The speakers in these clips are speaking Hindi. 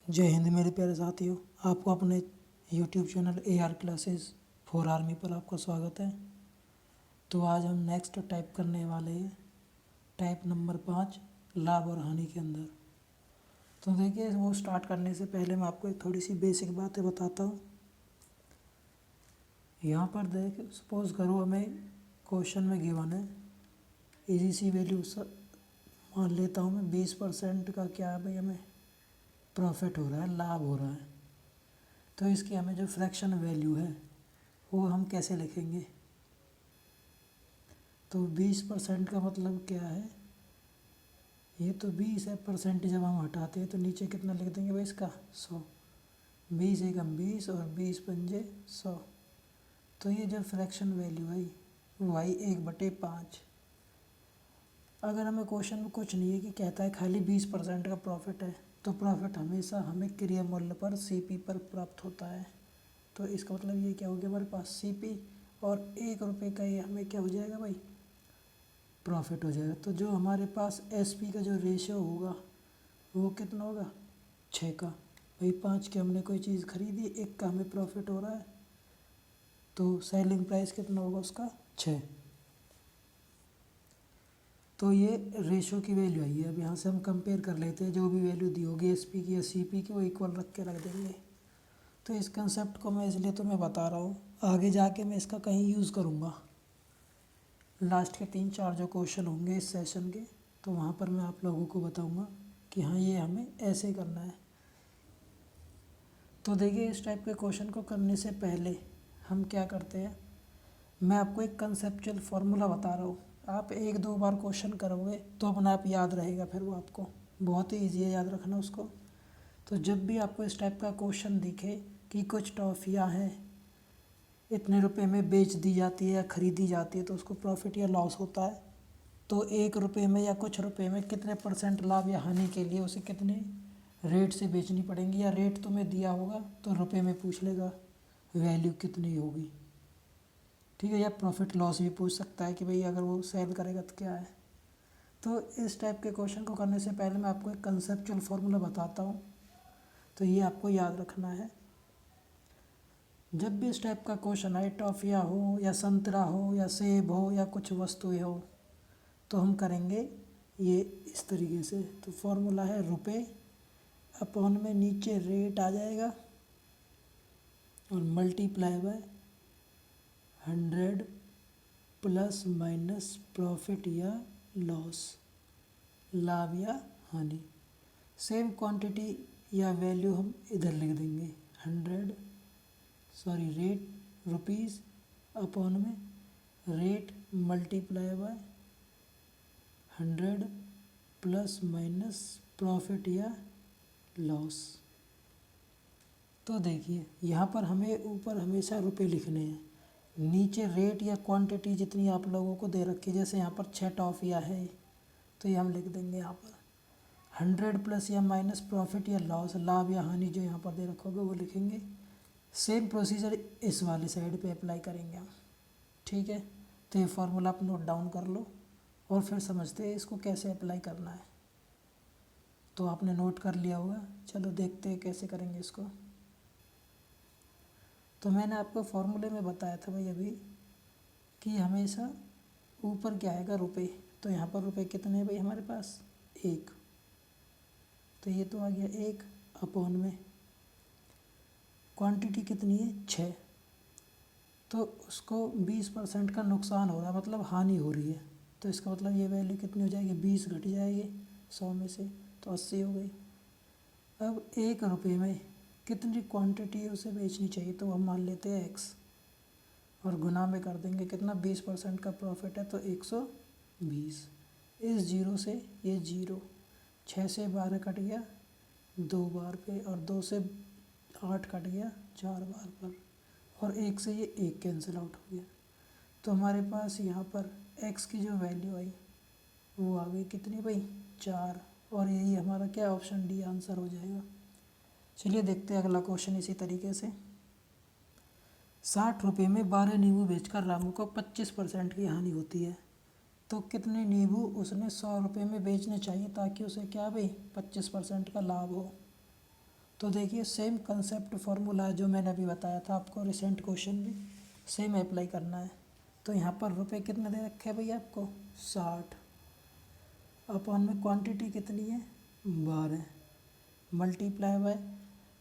जय हिंद मेरे प्यारे साथियों। आपको अपने YouTube channel AR classes for army पर आपका स्वागत है। तो आज हम नेक्स्ट टाइप करने वाले हैं, टाइप नंबर 5, लाभ और हानि के अंदर। तो देखिए, वो स्टार्ट करने से पहले मैं आपको एक थोड़ी सी बेसिक बातें बताता हूँ। यहाँ पर देख, सपोज करो हमें क्वेश्चन में गिवन है इजी सी वैल्यू मान लेता हूँ मैं 20% का क्या है भाई, हमें प्रॉफिट हो रहा है, लाभ हो रहा है। तो इसकी हमें जो फ्रैक्शन वैल्यू है वो हम कैसे लिखेंगे। तो 20% का मतलब क्या है, ये तो 20 है, परसेंट जब हम हटाते हैं तो नीचे कितना लिख देंगे भाई इसका 100। 20 एकम 20 और 20 पंजे 100। तो ये जो फ्रैक्शन वैल्यू है वो आई 1/5। अगर हमें क्वेश्चन में कुछ नहीं है कि कहता है खाली 20% का प्रॉफिट है, तो प्रॉफिट हमेशा हमें क्रिया मूल्य पर CP पर प्राप्त होता है। तो इसका मतलब ये क्या हो गया, हमारे पास CP और 1 रुपये का ये हमें क्या हो जाएगा भाई, प्रॉफिट हो जाएगा। तो जो हमारे पास SP का जो रेशियो होगा वो कितना होगा, 6 का। भाई 5 की हमने कोई चीज़ खरीदी, 1 का हमें प्रॉफिट हो रहा है, तो सेलिंग प्राइस कितना होगा उसका, 6। तो ये रेशो की वैल्यू आई है। अब यहाँ से हम कंपेयर कर लेते हैं, जो भी वैल्यू दी होगी SP की या CP की वो इक्वल रख के रख देंगे। तो इस कंसेप्ट को मैं इसलिए तो मैं बता रहा हूँ, आगे जाके मैं इसका कहीं यूज़ करूँगा। लास्ट के 3-4 जो क्वेश्चन होंगे इस सेशन के, तो वहाँ पर मैं आप लोगों को बताऊँगा कि हाँ ये हमें ऐसे करना है। तो देखिए, इस टाइप के क्वेश्चन को करने से पहले हम क्या करते हैं, मैं आपको एक कंसेप्चुअल फार्मूला बता रहा हूँ। आप 1-2 बार क्वेश्चन करोगे तो अपने आप याद रहेगा, फिर वो आपको बहुत ही ईजी है याद रखना उसको। तो जब भी आपको इस टाइप का क्वेश्चन दिखे कि कुछ टॉफ़ियाँ हैं इतने रुपए में बेच दी जाती है या ख़रीदी जाती है, तो उसको प्रॉफिट या लॉस होता है। तो 1 रुपये में या कुछ रुपए में कितने % लाभ या हानि के लिए उसे कितने रेट से बेचनी पड़ेंगी, या रेट तुम्हें दिया होगा तो रुपए में पूछ लेगा वैल्यू कितनी होगी, ठीक है। या प्रॉफिट लॉस भी पूछ सकता है कि भाई अगर वो सेल करेगा तो क्या है। तो इस टाइप के क्वेश्चन को करने से पहले मैं आपको एक कंसेप्चुअल फार्मूला बताता हूँ, तो ये आपको याद रखना है। जब भी इस टाइप का क्वेश्चन आए, टॉफ़ियाँ हो या संतरा हो या सेब हो या कुछ वस्तुएं हो, तो हम करेंगे ये इस तरीके से। तो फॉर्मूला है रुपए अपॉन में नीचे रेट आ जाएगा और multiply by 100 plus minus profit या लॉस, लाभ या हानि। सेम क्वांटिटी या वैल्यू हम इधर लिख देंगे, 100 रेट रुपीज़ अपॉन में rate multiply by 100 plus minus profit या लॉस। तो देखिए, यहाँ पर हमें ऊपर हमेशा रुपए लिखने हैं, नीचे रेट या क्वांटिटी जितनी आप लोगों को दे रखी है। जैसे यहाँ पर 6 टॉफ़ियाँ है, तो ये हम लिख देंगे यहाँ पर 100 प्लस या माइनस प्रॉफिट या लॉस, लाभ या हानि जो यहाँ पर दे रखा होगा वो लिखेंगे। सेम प्रोसीजर इस वाले साइड पे अप्लाई करेंगे हम, ठीक है। तो ये फार्मूला आप नोट डाउन कर लो और फिर समझते हैं इसको कैसे अप्लाई करना है। तो आपने नोट कर लिया होगा, चलो देखते हैं कैसे करेंगे इसको। तो मैंने आपको फार्मूले में बताया था भाई अभी कि हमेशा ऊपर क्या आएगा, रुपए। तो यहाँ पर रुपए कितने हैं भाई हमारे पास, 1। तो ये तो आ गया 1 अपॉन में क्वांटिटी कितनी है, 6। तो उसको 20% का नुकसान हो रहा है, मतलब हानि हो रही है। तो इसका मतलब ये वैल्यू कितनी हो जाएगी, 20 घट जाएगी 100 में से, तो 80 हो गई। अब 1 रुपये में कितनी क्वांटिटी उसे बेचनी चाहिए, तो हम मान लेते हैं X और गुना में कर देंगे कितना, 20% का प्रॉफिट है तो 120। इस जीरो से ये जीरो, 6 से 12 कट गया 2 बार पे, और 2 से 8 कट गया 4 बार पर, और 1 से ये 1 कैंसिल आउट हो गया। तो हमारे पास यहाँ पर X की जो वैल्यू आई वो आ गई कितनी भाई, 4। और यही हमारा क्या ऑप्शन डी आंसर हो जाएगा। चलिए देखते हैं अगला क्वेश्चन इसी तरीके से। 60 रुपये में 12 नींबू बेचकर रामू को 25% की हानि होती है, तो कितने नींबू उसने 100 रुपये में बेचने चाहिए ताकि उसे क्या भाई 25% का लाभ हो। तो देखिए सेम कंसेप्ट फार्मूला है जो मैंने अभी बताया था आपको, रिसेंट क्वेश्चन भी सेम अप्लाई करना है। तो यहाँ पर रुपए कितने दे रखे हैं भैया आपको 60, अपॉन में क्वांटिटी कितनी है 12, मल्टीप्लाई बाय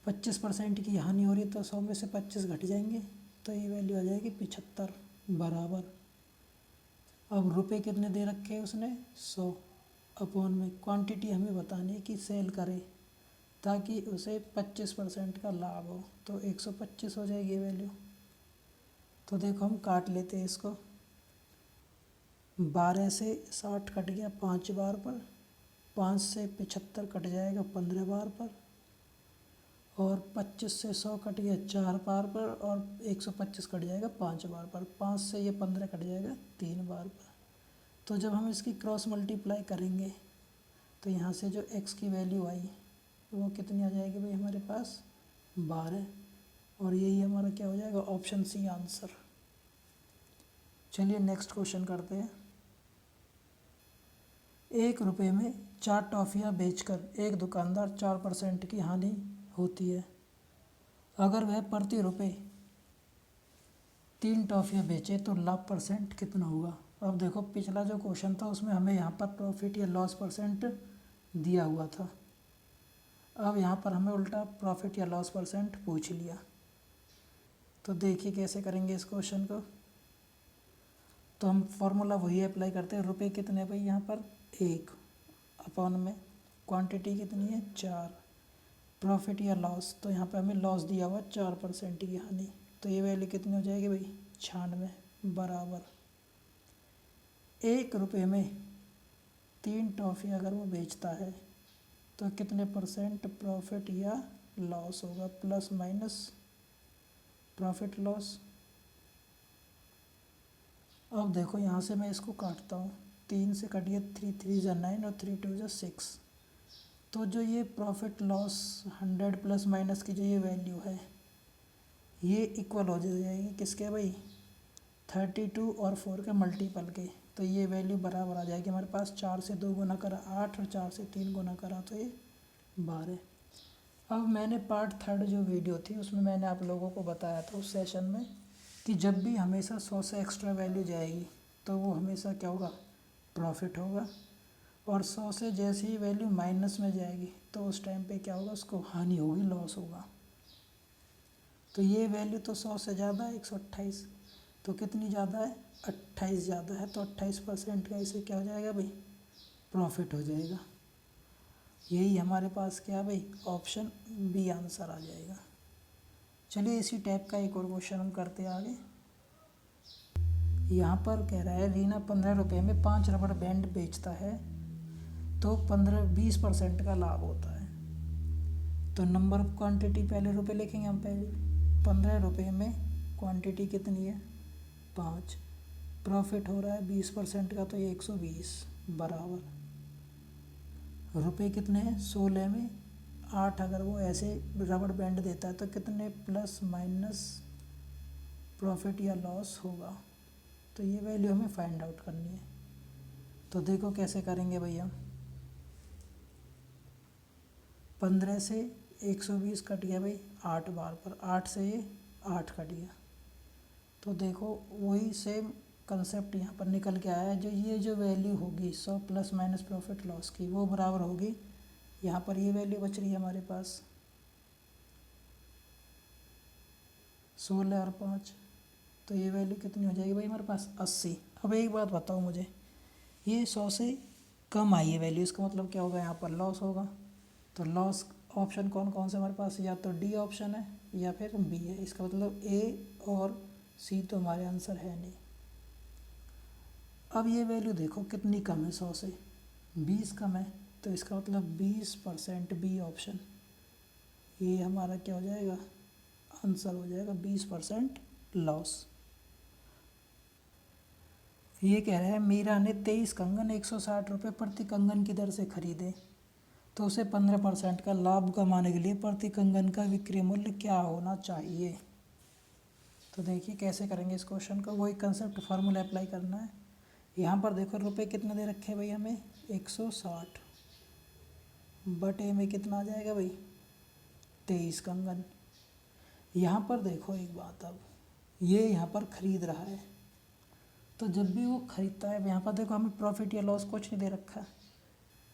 25% की हानि हो रही है तो 100 में से 25 घट जाएंगे तो ये वैल्यू आ जाएगी 75 बराबर। अब रुपए कितने दे रखे हैं उसने 100, अपॉन में क्वांटिटी हमें बतानी है कि सेल करे ताकि उसे 25% का लाभ हो, तो 125 हो जाएगी वैल्यू। तो देखो हम काट लेते हैं इसको, 12 से 60 कट गया 5 बार पर, 5 से 75 कट जाएगा 15 बार पर, और 25 से 100 कट गया 4 बार पर, और 125 कट जाएगा 5 बार पर, 5 से ये 15 कट जाएगा 3 बार पर। तो जब हम इसकी क्रॉस मल्टीप्लाई करेंगे तो यहाँ से जो x की वैल्यू आई वो कितनी आ जाएगी भाई हमारे पास 12, और यही हमारा क्या हो जाएगा ऑप्शन सी आंसर। चलिए नेक्स्ट क्वेश्चन करते हैं। 1 रुपये में 4 टॉफ़ियाँ बेचकर एक दुकानदार 4% की हानि होती है। अगर वह प्रति रुपये 3 टॉफ़ियाँ बेचे तो लाभ परसेंट कितना होगा। अब देखो पिछला जो क्वेश्चन था उसमें हमें यहाँ पर प्रॉफिट या लॉस परसेंट दिया हुआ था, अब यहाँ पर हमें उल्टा प्रॉफिट या लॉस परसेंट पूछ लिया। तो देखिए कैसे करेंगे इस क्वेश्चन को। तो हम फॉर्मूला वही अप्लाई करते हैं, रुपए कितने भाई यहाँ पर 1, अपॉन में क्वांटिटी कितनी है 4, प्रॉफिट या लॉस तो यहाँ पे हमें लॉस दिया हुआ 4% की हानि, तो ये वैल्यू कितनी हो जाएगी भाई 96 बराबर। 1 रुपये में 3 टॉफ़ी अगर वो बेचता है तो कितने परसेंट प्रॉफिट या लॉस होगा, प्लस माइनस प्रॉफिट लॉस। अब देखो यहाँ से मैं इसको काटता हूँ, 3 से काटिए 3 3 जा 9 और 3 2 जा 6, तो जो ये प्रॉफिट लॉस 100 प्लस माइनस की जो ये वैल्यू है ये इक्वल हो जाएगी किसके भाई 32 और 4 के मल्टीपल के, तो ये वैल्यू बराबर आ जाएगी हमारे पास। 4 से 2 गुना करा 8 और 4 से 3 गुना करा तो ये 12। अब मैंने पार्ट 3 जो वीडियो थी उसमें मैंने आप लोगों को बताया था उस सेशन में कि जब भी हमेशा 100 से एक्स्ट्रा वैल्यू जाएगी तो वो हमेशा क्या होगा प्रॉफिट होगा, और 100 से जैसे ही वैल्यू माइनस में जाएगी तो उस टाइम पे क्या होगा उसको हानि होगी, लॉस होगा। तो ये वैल्यू तो 100 से ज़्यादा है 128, तो कितनी ज़्यादा है 28 ज़्यादा है, तो 28% का इसे क्या हो जाएगा भाई प्रॉफिट हो जाएगा। यही हमारे पास क्या है भाई ऑप्शन बी आंसर आ जाएगा। चलिए इसी टाइप का एक और क्वेश्चन हम करते हैं आगे। यहाँ पर कह रहा है रीना 15 रुपये में 5 रबड़ बैंड बेचता है तो 15-20% का लाभ होता है। तो नंबर ऑफ क्वांटिटी पहले रुपए लिखेंगे हम, पहले 15 रुपये में क्वांटिटी कितनी है 5, प्रॉफिट हो रहा है 20% का तो ये 120 बराबर, रुपए कितने हैं 16 में 8, अगर वो ऐसे रबड़ बैंड देता है तो कितने प्लस माइनस प्रॉफिट या लॉस होगा, तो ये वैल्यू हमें फाइंड आउट करनी है। तो देखो कैसे करेंगे भैया, 15 से 120 कट गया भाई 8 बार पर, 8 से ये 8 कट गया, तो देखो वही सेम कंसेप्ट यहाँ पर निकल के आया है। जो ये जो वैल्यू होगी 100 प्लस माइनस प्रॉफिट लॉस की वो बराबर होगी यहाँ पर ये वैल्यू बच रही है हमारे पास 16 और 5, तो ये वैल्यू कितनी हो जाएगी भाई हमारे पास 80। अब एक बात बताओ मुझे, ये 100 से कम आई है वैल्यू, इसका मतलब क्या होगा यहाँ पर लॉस होगा। तो लॉस ऑप्शन कौन कौन से हमारे पास, या तो डी ऑप्शन है या फिर बी है, इसका मतलब ए और सी तो हमारे आंसर है नहीं। अब ये वैल्यू देखो कितनी कम है 100 से 20 कम है, तो इसका मतलब 20% बी ऑप्शन, ये हमारा क्या हो जाएगा आंसर हो जाएगा 20% लॉस। ये कह रहा है मीरा ने 23 कंगन 160 रुपये प्रति कंगन की दर से खरीदे तो उसे 15% का लाभ कमाने के लिए प्रति कंगन का विक्रय मूल्य क्या होना चाहिए। तो देखिए कैसे करेंगे इस क्वेश्चन को, वही कंसेप्ट फार्मूला अप्लाई करना है। यहाँ पर देखो रुपए कितने दे रखे हैं भाई हमें 160, बटे में कितना आ जाएगा भाई 23 कंगन। यहाँ पर देखो एक बात, अब ये यहाँ पर खरीद रहा है, तो जब भी वो खरीदता है, यहाँ पर देखो हमें प्रॉफिट या लॉस कुछ नहीं दे रखा,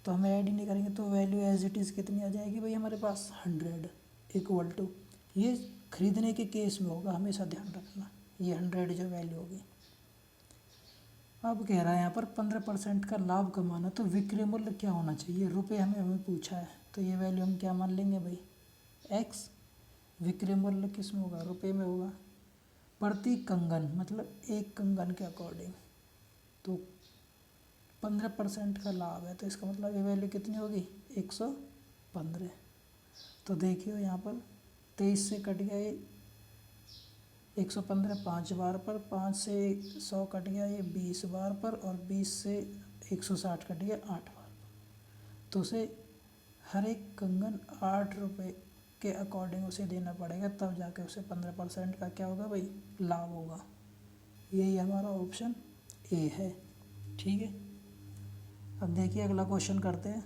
तो हमें ऐड ही नहीं करेंगे, तो वैल्यू एज इट इज़ कितनी आ जाएगी भाई हमारे पास 100 इक्वल टू, ये खरीदने के केस में होगा, हमेशा ध्यान रखना, ये 100 जो वैल्यू होगी। अब कह रहा है यहाँ पर 15% का लाभ कमाना, तो विक्रय मूल्य क्या होना चाहिए, रुपये हमें पूछा है, तो ये वैल्यू हम क्या मान लेंगे भाई x। विक्रय मूल्य किस में होगा, रुपये में होगा। प्रति कंगन मतलब एक कंगन के अकॉर्डिंग, तो 15% का लाभ है, तो इसका मतलब ये वैल्यू कितनी होगी 115। तो देखिए यहाँ पर 23 से कट गया ये 115 5 बार पर, 5 से 100 कट गया ये 20 बार पर, और 20 से 160 कट गया 8 बार पर। तो उसे हर एक कंगन 8 रुपये के अकॉर्डिंग उसे देना पड़ेगा, तब जाके उसे 15% का क्या होगा भाई लाभ होगा। यही हमारा ऑप्शन ए है। ठीक है, अब देखिए अगला क्वेश्चन करते हैं।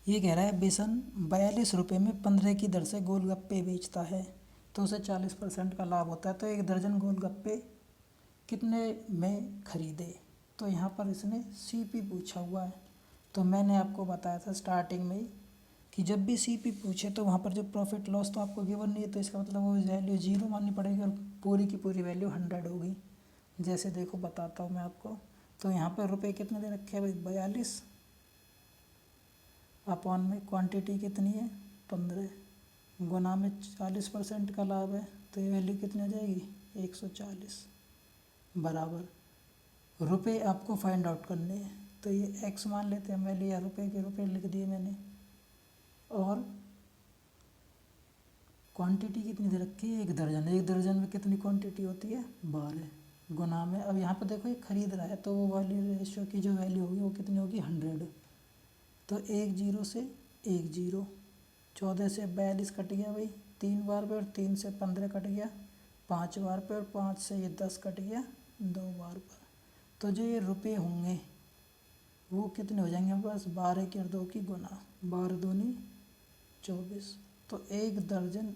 ये कह रहा है बेसन 42 रुपये में 15 की दर से गोलगप्पे बेचता है, तो उसे 40% का लाभ होता है, तो एक दर्जन गोलगप्पे कितने में खरीदे। तो यहाँ पर इसने सीपी पूछा हुआ है, तो मैंने आपको बताया था स्टार्टिंग में ही कि जब भी सीपी पूछे तो वहाँ पर जो प्रॉफिट लॉस तो आपको गिवन नहीं है, तो इसका मतलब वो वैल्यू 0 माननी पड़ेगी और पूरी की पूरी वैल्यू 100 होगी। जैसे देखो बताता हूँ मैं आपको, तो यहाँ पर रुपये कितने दे रखे हैं भाई 42, अपॉन में क्वांटिटी कितनी है 15, गुना में 40% का लाभ है, तो ये वैल्यू कितनी आ जाएगी 140, बराबर रुपए आपको फाइंड आउट करने हैं, तो ये x मान लेते हैं, मैं लिया रुपए के रुपए लिख दिए मैंने, और क्वांटिटी कितनी दे रखी है एक दर्जन, एक दर्जन में कितनी क्वांटिटी होती है 12, गुना में, अब यहाँ पर देखो ये खरीद रहा है, तो वो वाली रेशियो की जो वैल्यू होगी वो कितनी होगी 100, तो 1 0 से 1 0, 14 से 42 कट गया भाई 3 बार पे, और 3 से 15 कट गया 5 बार पे, और 5 से ये 10 कट गया 2 बार पर। तो जो ये रुपये होंगे वो कितने हो जाएंगे हमारे पास 12 की और 2 की गुना, 12 दूनी 24, तो एक दर्जन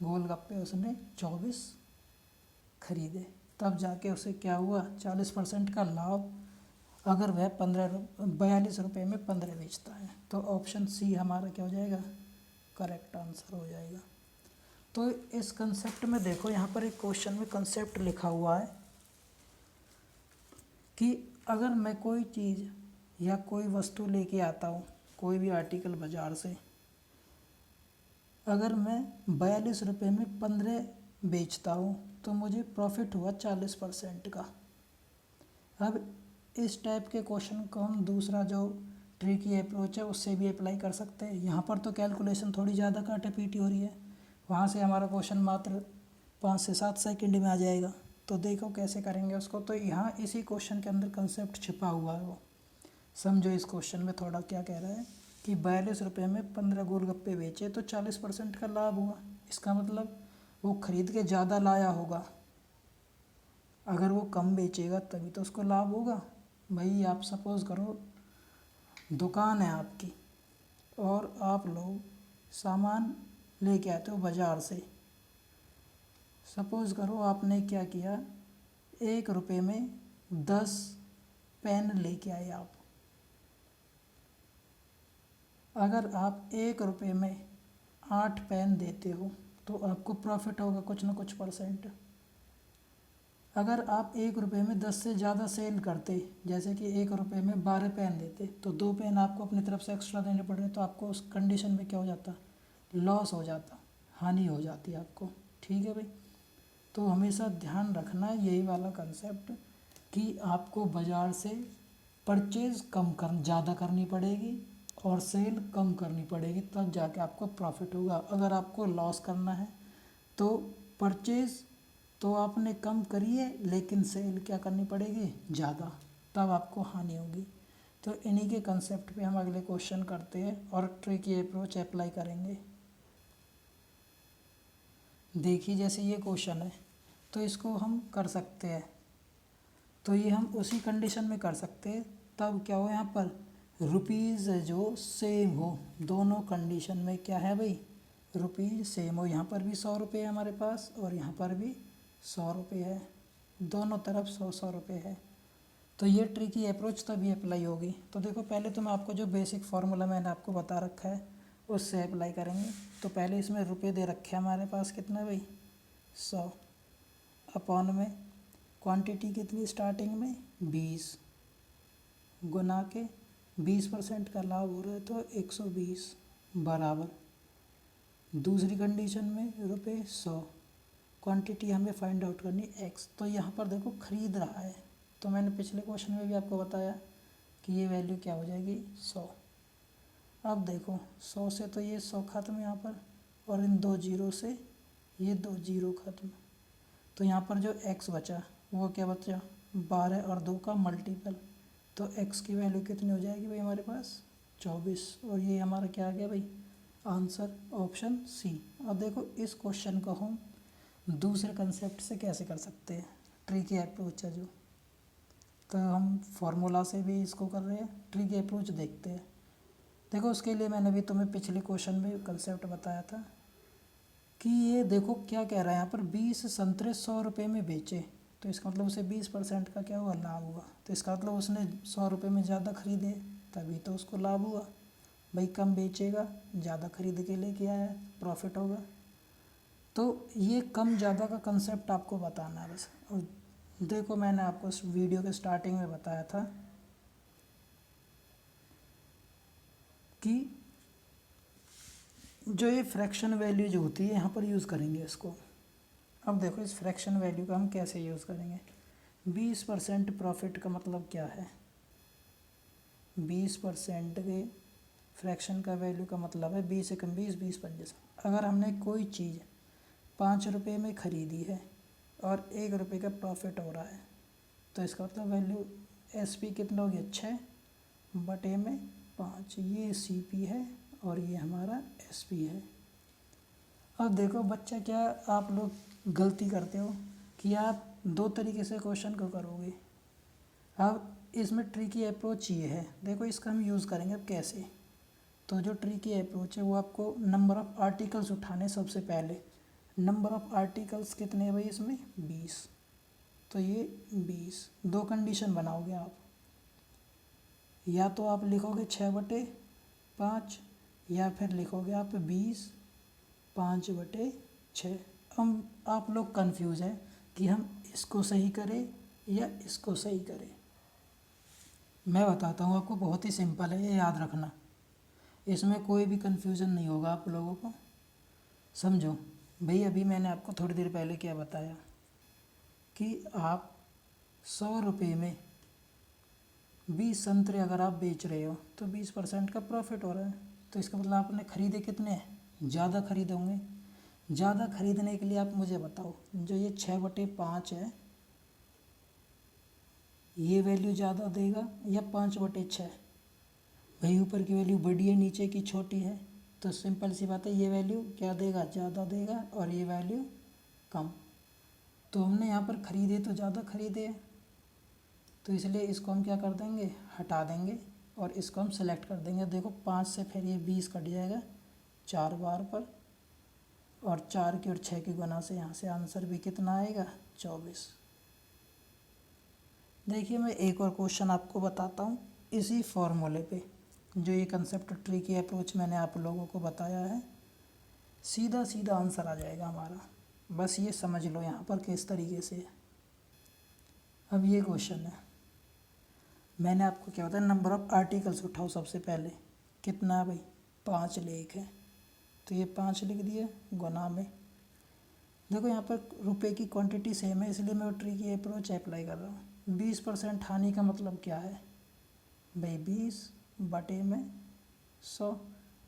गोलगप्पे उसने 24 खरीदे, तब जाके उसे क्या हुआ 40% का लाभ, अगर वह 42 रुपये में 15 बेचता है। तो ऑप्शन सी हमारा क्या हो जाएगा करेक्ट आंसर हो जाएगा। तो इस कंसेप्ट में देखो, यहाँ पर एक क्वेश्चन में कंसेप्ट लिखा हुआ है कि अगर मैं कोई चीज़ या कोई वस्तु लेके आता हूँ, कोई भी आर्टिकल बाज़ार से, अगर मैं 42 रुपये में 15 बेचता हूँ तो मुझे प्रॉफिट हुआ 40% का। अब इस टाइप के क्वेश्चन को हम दूसरा जो ट्रिकी अप्रोच है उससे भी अप्लाई कर सकते हैं। यहाँ पर तो कैलकुलेशन थोड़ी ज़्यादा काटे पीटी हो रही है, वहाँ से हमारा क्वेश्चन मात्र 5 से 7 सेकंड में आ जाएगा। तो देखो कैसे करेंगे उसको, तो यहाँ इसी क्वेश्चन के अंदर कंसेप्ट छिपा हुआ है, वो समझो। इस क्वेश्चन में थोड़ा क्या कह रहा है कि 42 रुपये में 15 गोलगप्पे बेचे तो 40% का लाभ हुआ। इसका मतलब वो खरीद के ज़्यादा लाया होगा, अगर वो कम बेचेगा तभी तो उसको लाभ होगा। भाई आप सपोज़ करो दुकान है आपकी और आप लोग सामान लेके आते हो बाज़ार से, सपोज़ करो आपने क्या किया 1 रुपये में 10 पेन लेके आए आप। अगर आप 1 रुपये में 8 पेन देते हो तो आपको प्रॉफिट होगा कुछ ना कुछ परसेंट। अगर आप 1 रुपये में 10 से ज़्यादा सेल करते, जैसे कि 1 रुपये में 12 पेन देते, तो 2 पेन आपको अपनी तरफ से एक्स्ट्रा देने पड़ रहे, तो आपको उस कंडीशन में क्या हो जाता लॉस हो जाता, हानि हो जाती आपको। ठीक है भाई, तो हमेशा ध्यान रखना यही वाला कंसेप्ट कि आपको बाज़ार से परचेज़ ज़्यादा करनी पड़ेगी और सेल कम करनी पड़ेगी, तब जाके आपको प्रॉफिट होगा। अगर आपको लॉस करना है तो परचेज़ तो आपने कम करी है, लेकिन सेल क्या करनी पड़ेगी ज़्यादा, तब आपको हानि होगी। तो इन्हीं के कंसेप्ट पे हम अगले क्वेश्चन करते हैं और ट्रिकी अप्रोच अप्लाई करेंगे। देखिए जैसे ये क्वेश्चन है तो इसको हम कर सकते हैं, तो ये हम उसी कंडीशन में कर सकते हैं, तब क्या हो यहाँ पर रुपीज़ जो सेम हो, दोनों कंडीशन में क्या है भाई, रुपीज़ सेम हो। यहाँ पर भी 100 रुपये है हमारे पास और यहाँ पर भी 100 रुपये है, दोनों तरफ 100 रुपये है। तो ये ट्रिकी अप्रोच तभी अप्लाई होगी। तो देखो पहले तो मैं आपको जो बेसिक फार्मूला मैंने आपको बता रखा है उससे अप्लाई करेंगे। तो पहले इसमें रुपये दे रखे हैं हमारे पास, कितना भाई 100, अपॉन में क्वांटिटी कितनी स्टार्टिंग में 20, गुना के 20% का लाभ हो रहा है तो 120, बराबर दूसरी कंडीशन में रुपये 100, क्वांटिटी हमें फाइंड आउट करनी x। तो यहाँ पर देखो खरीद रहा है, तो मैंने पिछले क्वेश्चन में भी आपको बताया कि ये वैल्यू क्या हो जाएगी 100। अब देखो 100 से तो ये 100 खत्म यहाँ पर, और इन 2 जीरो से ये 2 जीरो खत्म। तो यहाँ पर जो x बचा वो क्या बचा, 12 और 2 का मल्टीपल। तो x की वैल्यू कितनी हो जाएगी भाई हमारे पास 24, और ये हमारा क्या आ गया भाई आंसर, ऑप्शन सी। अब देखो इस क्वेश्चन को हम दूसरे कंसेप्ट से कैसे कर सकते हैं, ट्रिकी अप्रोच है जो, तो हम फार्मूला से भी इसको कर रहे हैं, ट्रिकी अप्रोच देखते हैं। देखो उसके लिए मैंने भी तुम्हें पिछले क्वेश्चन में कंसेप्ट बताया था कि ये देखो क्या कह रहा है यहाँ पर, 20 संतरे 100 रुपये में बेचे, तो इसका मतलब उसे 20% का क्या हुआ, लाभ हुआ। तो इसका मतलब उसने 100 रुपये में ज़्यादा खरीदे तभी तो उसको लाभ हुआ। भाई कम बेचेगा, ज़्यादा खरीद के लेके आया, प्रॉफिट होगा। तो ये कम ज़्यादा का कंसेप्ट आपको बताना है बस। और देखो मैंने आपको इस वीडियो के स्टार्टिंग में बताया था कि जो ये फ्रैक्शन वैल्यू जो होती है यहाँ पर यूज़ करेंगे इसको। अब देखो इस फ्रैक्शन वैल्यू का हम कैसे यूज़ करेंगे। 20% प्रॉफिट का मतलब क्या है, 20% के फ्रैक्शन का वैल्यू का मतलब है 20 एकम 20, 20 पंजे। अगर हमने कोई चीज़ 5 रुपये में ख़रीदी है और 1 रुपये का प्रॉफिट हो रहा है, तो इसका मतलब वैल्यू SP कितना हो गया 6 बटे में 5, ये CP है और ये हमारा SP है। अब देखो बच्चा क्या आप लोग गलती करते हो कि आप दो तरीके से क्वेश्चन को करोगे। अब इसमें ट्रिकी अप्रोच ये है, देखो इसका हम यूज़ करेंगे अब कैसे। तो जो ट्रिकी अप्रोच है वो आपको नंबर ऑफ़ आर्टिकल्स उठाने, सबसे पहले नंबर ऑफ़ आर्टिकल्स कितने हैं भाई इसमें 20, तो ये 20, दो कंडीशन बनाओगे आप, या तो आप लिखोगे 6/5 या फिर लिखोगे आप 20 5/6। हम आप लोग कंफ्यूज हैं कि हम इसको सही करें या इसको सही करें। मैं बताता हूँ आपको, बहुत ही सिंपल है, ये याद रखना, इसमें कोई भी कंफ्यूजन नहीं होगा आप लोगों को। समझो भाई, अभी मैंने आपको थोड़ी देर पहले क्या बताया कि आप 100 रुपये में 20 संतरे अगर आप बेच रहे हो तो 20% का प्रॉफिट हो रहा है। तो इसका मतलब आपने ख़रीदे कितने हैं, ज़्यादा खरीदे होंगे। ज़्यादा खरीदने के लिए आप मुझे बताओ, जो ये 6/5 है ये वैल्यू ज़्यादा देगा या 5/6। भाई ऊपर की वैल्यू बड़ी है, नीचे की छोटी है, तो सिंपल सी बात है ये वैल्यू क्या देगा, ज़्यादा देगा, और ये वैल्यू कम। तो हमने यहाँ पर ख़रीदे तो ज़्यादा खरीदे, तो इसलिए इसको हम क्या कर देंगे, हटा देंगे और इसको हम सेलेक्ट कर देंगे। देखो 5 से फिर ये 20 कट जाएगा 4 बार पर, और 4 की और 6 की गुना से यहाँ से आंसर भी कितना आएगा 24। देखिए मैं एक और क्वेश्चन आपको बताता हूँ इसी फॉर्मूले पे, जो ये कंसेप्ट ट्रिकी अप्रोच मैंने आप लोगों को बताया है, सीधा सीधा आंसर आ जाएगा हमारा। बस ये समझ लो यहाँ पर किस तरीके से है। अब ये क्वेश्चन है, मैंने आपको क्या बताया, नंबर ऑफ़ आर्टिकल्स उठाओ सबसे पहले, कितना है भाई 5 लेख है, तो ये 5 लिख दिए गुना में। देखो यहाँ पर रुपए की क्वांटिटी सेम है, इसलिए मैं ट्रिकी अप्रोच अप्लाई कर रहा हूँ। 20% हानि का मतलब क्या है भाई, 20 बटे में 100,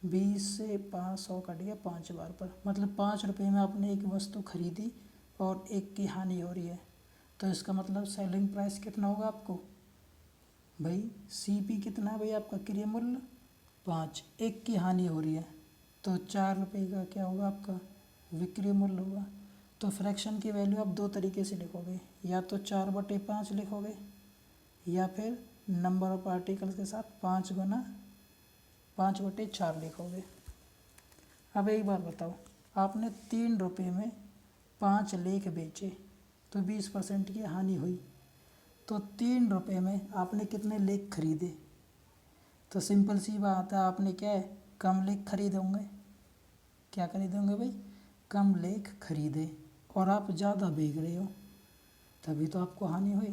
20 से 500 कट गया 5 बार पर, मतलब 5 रुपये में आपने एक वस्तु खरीदी और 1 की हानि हो रही है। तो इसका मतलब सेलिंग प्राइस कितना होगा आपको भाई, CP कितना है भाई आपका क्रय मूल्य 5, 1 की हानि हो रही है, तो 4 रुपये का क्या होगा आपका विक्रय मूल्य होगा। तो फ्रैक्शन की वैल्यू आप दो तरीके से लिखोगे, या तो 4/5 लिखोगे या फिर नंबर ऑफ आर्टिकल्स के साथ 5 गुना 5/4 लिखोगे। अब एक बार बताओ, आपने 3 रुपये में 5 लेख बेचे तो 20% की हानि हुई। तो 3 रुपये में आपने कितने लेख खरीदे? तो सिंपल सी बात है, आपने क्या है, कम लेख खरीदे होंगे। क्या खरीदे होंगे भाई? कम लेख खरीदे। और आप ज़्यादा बेच रहे हो, तभी तो आपको हानि हुई।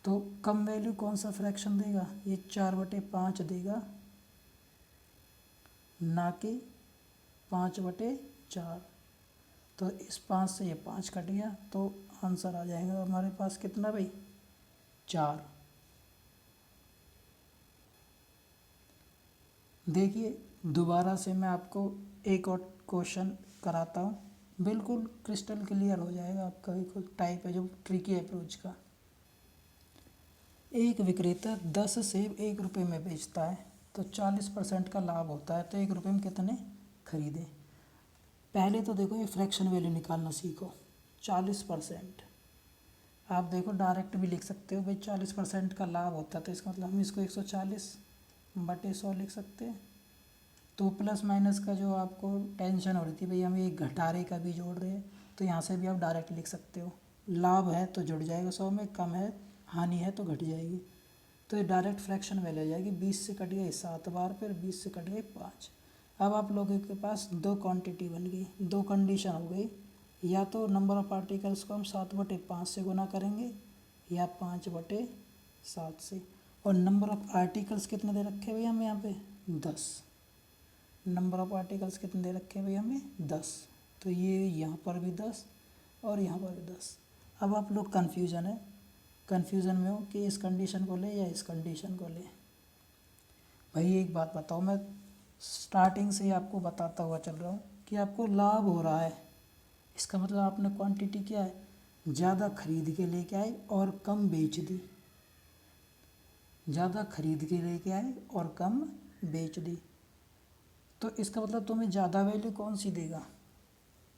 तो कम वैल्यू कौन सा फ्रैक्शन देगा? ये 4/5 देगा, ना कि 5/4। तो इस 5 से ये 5 कट गया, तो आंसर आ जाएगा हमारे पास कितना भाई? 4। देखिए दोबारा से मैं आपको एक और क्वेश्चन कराता हूँ, बिल्कुल क्रिस्टल क्लियर हो जाएगा आपका। एक टाइप है जो ट्रिकी अप्रोच का। एक विक्रेता 10 सेब 1 रुपये में बेचता है, तो 40% का लाभ होता है। तो 1 रुपये में कितने खरीदे? पहले तो देखो ये फ्रैक्शन वैल्यू निकालना सीखो। 40% आप देखो डायरेक्ट भी लिख सकते हो भाई, 40% का लाभ होता है, तो इसका मतलब हम इसको 140/100 लिख सकते हैं। तो प्लस माइनस का जो आपको टेंशन हो रही थी भाई, हम एक घटारे का भी जोड़ रहे हैं, तो यहाँ से भी आप डायरेक्ट लिख सकते हो। लाभ है तो जुड़ जाएगा 100 में, कम है हानि है तो घट जाएगी। तो ये डायरेक्ट फ्रैक्शन वैल्यू आ जाएगी। 20 से कट गई 7 बार, फिर 20 से कट गई 5। अब आप लोगों के पास 2 क्वांटिटी बन गई, 2 कंडीशन हो गई। या तो नंबर ऑफ आर्टिकल्स को हम 7/5 से गुना करेंगे, या 5/7 से। और नंबर ऑफ आर्टिकल्स कितने दे रखे भैया हमें यहाँ पे? 10। नंबर ऑफ आर्टिकल्स कितने दे रखे हैं भैया हमें? 10। तो ये यहाँ पर भी 10 और यहाँ पर भी 10। अब आप लोग कन्फ्यूज़न में हो कि इस कंडीशन को ले या इस कंडीशन को ले। भाई एक बात बताओ, मैं स्टार्टिंग से ही आपको बताता हुआ चल रहा हूँ कि आपको लाभ हो रहा है, इसका मतलब आपने क्वांटिटी क्या है, ज़्यादा खरीद के लेके आए और कम बेच दी। ज़्यादा खरीद के लेके आए और कम बेच दी, तो इसका मतलब तुम्हें ज़्यादा वैल्यू कौन सी देगा?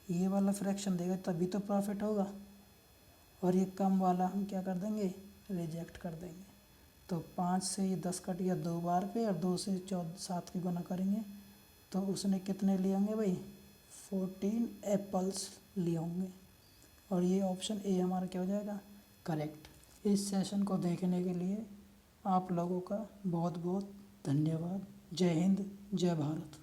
ये वाला फ्रैक्शन देगा, तभी तो प्रॉफिट होगा। और ये कम वाला हम क्या कर देंगे? रिजेक्ट कर देंगे। तो 5 से ये 10 कट गया 2 बार पे, और 2 से 7 की गुना करेंगे तो उसने कितने लिए होंगे भाई? 14 एप्पल्स लिए होंगे। और ये ऑप्शन ए हमारा क्या हो जाएगा? करेक्ट। इस सेशन को देखने के लिए आप लोगों का बहुत बहुत धन्यवाद। जय हिंद, जय भारत।